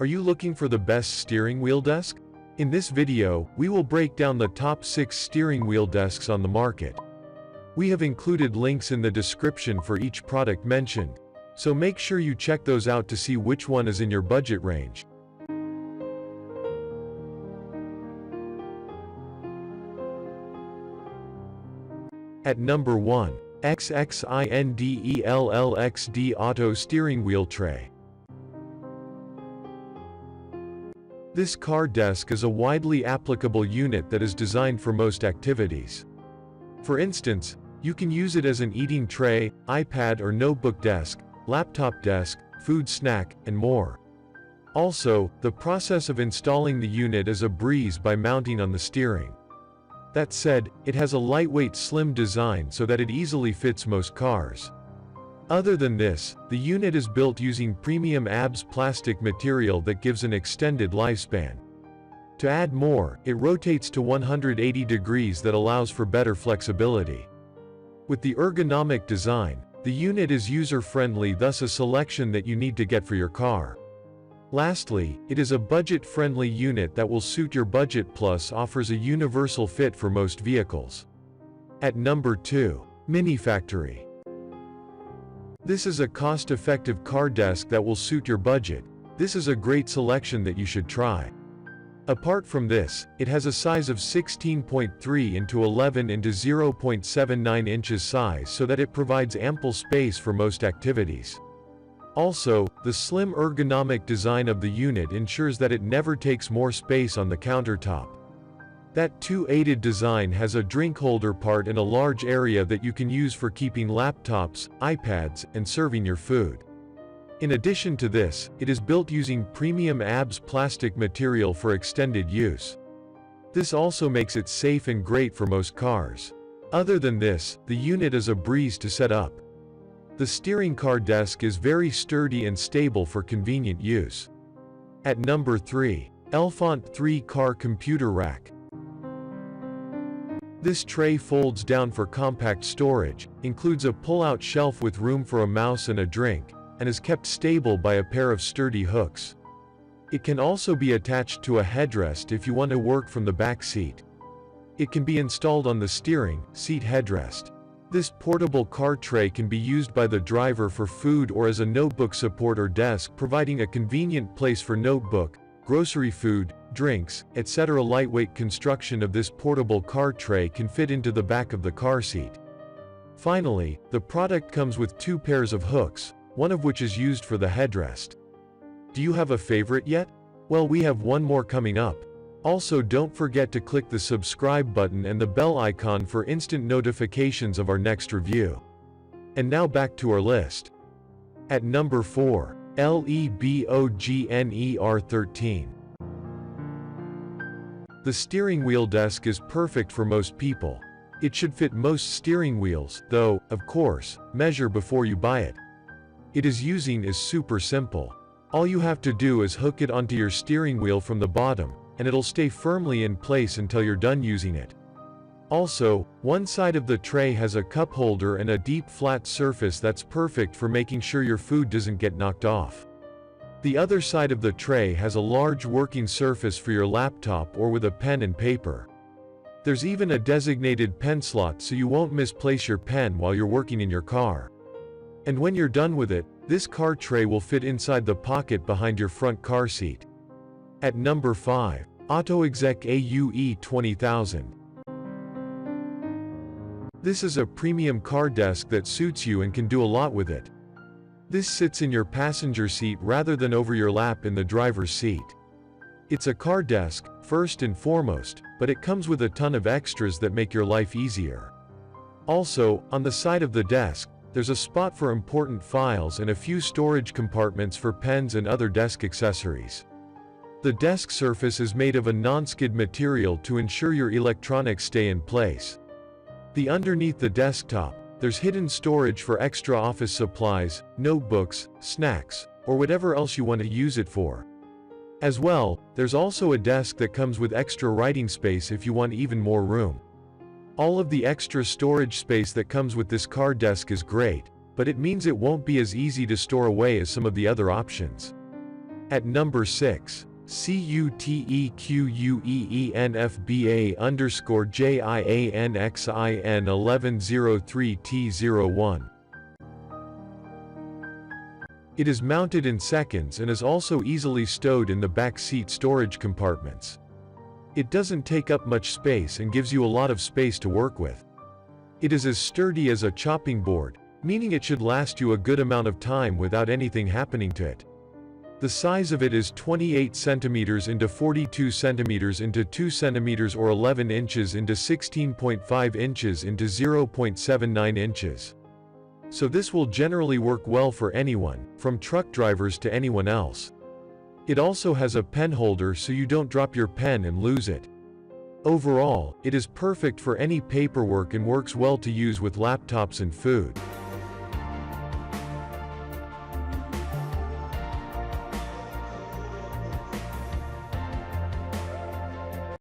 Are you looking for the best steering wheel desk? In this video, we will break down the top 6 steering wheel desks on the market. We have included links in the description for each product mentioned, so make sure you check those out to see which one is in your budget range. At number 1, XINDELL XD Auto Steering Wheel Tray. This car desk is a widely applicable unit that is designed for most activities. For instance, you can use it as an eating tray, iPad or notebook desk, laptop desk, food snack, and more. Also, the process of installing the unit is a breeze by mounting on the steering. That said, it has a lightweight slim design so that it easily fits most cars. Other than this, the unit is built using premium ABS plastic material that gives an extended lifespan. To add more, it rotates to 180 degrees that allows for better flexibility. With the ergonomic design, the unit is user-friendly, thus a selection that you need to get for your car. Lastly, it is a budget-friendly unit that will suit your budget plus offers a universal fit for most vehicles. At number 2, Mini Factory. This is a cost-effective car desk that will suit your budget. This is a great selection that you should try. Apart from this, it has a size of 16.3 into 11 into 0.79 inches size so that it provides ample space for most activities. Also, the slim ergonomic design of the unit ensures that it never takes more space on the countertop. That two-aided design has a drink holder part in a large area that you can use for keeping laptops, iPads, and serving your food. In addition to this, it is built using premium ABS plastic material for extended use. This also makes it safe and great for most cars. Other than this, the unit is a breeze to set up. The steering car desk is very sturdy and stable for convenient use. At number 3, ELFANT 3-Car Computer Rack. This tray folds down for compact storage, includes a pull-out shelf with room for a mouse and a drink, and is kept stable by a pair of sturdy hooks. It can also be attached to a headrest if you want to work from the back seat. It can be installed on the steering seat headrest. This portable car tray can be used by the driver for food or as a notebook support or desk, providing a convenient place for notebook, grocery food, drinks, etc. Lightweight construction of this portable car tray can fit into the back of the car seat. Finally, the product comes with 2 pairs of hooks, one of which is used for the headrest. Do you have a favorite yet? Well, we have one more coming up. Also, don't forget to click the subscribe button and the bell icon for instant notifications of our next review. And now back to our list. At number 4, LEBOGNER 13. The steering wheel desk is perfect for most people. It should fit most steering wheels, though, of course, measure before you buy it. It is super simple. All you have to do is hook it onto your steering wheel from the bottom, and it'll stay firmly in place until you're done using it. Also, one side of the tray has a cup holder and a deep flat surface that's perfect for making sure your food doesn't get knocked off. The other side of the tray has a large working surface for your laptop or with a pen and paper. There's even a designated pen slot so you won't misplace your pen while you're working in your car. And when you're done with it, this car tray will fit inside the pocket behind your front car seat. At number 5, AUTOEXEC AUE 20000. This is a premium car desk that suits you and can do a lot with it. This sits in your passenger seat rather than over your lap in the driver's seat. It's a car desk, first and foremost, but it comes with a ton of extras that make your life easier. Also, on the side of the desk, there's a spot for important files and a few storage compartments for pens and other desk accessories. The desk surface is made of a non-skid material to ensure your electronics stay in place. Underneath the desktop, there's hidden storage for extra office supplies, notebooks, snacks, or whatever else you want to use it for. As well, there's also a desk that comes with extra writing space if you want even more room. All of the extra storage space that comes with this car desk is great, but it means it won't be as easy to store away as some of the other options. At number 6. CUTEQUEENFBA_JIANXIN1103T01. It is mounted in seconds and is also easily stowed in the back seat storage compartments. It doesn't take up much space and gives you a lot of space to work with. It is as sturdy as a chopping board, meaning it should last you a good amount of time without anything happening to it. The size of it is 28 centimeters into 42 centimeters into 2 centimeters or 11 inches into 16.5 inches into 0.79 inches. So this will generally work well for anyone, from truck drivers to anyone else. It also has a pen holder so you don't drop your pen and lose it. Overall, it is perfect for any paperwork and works well to use with laptops and food.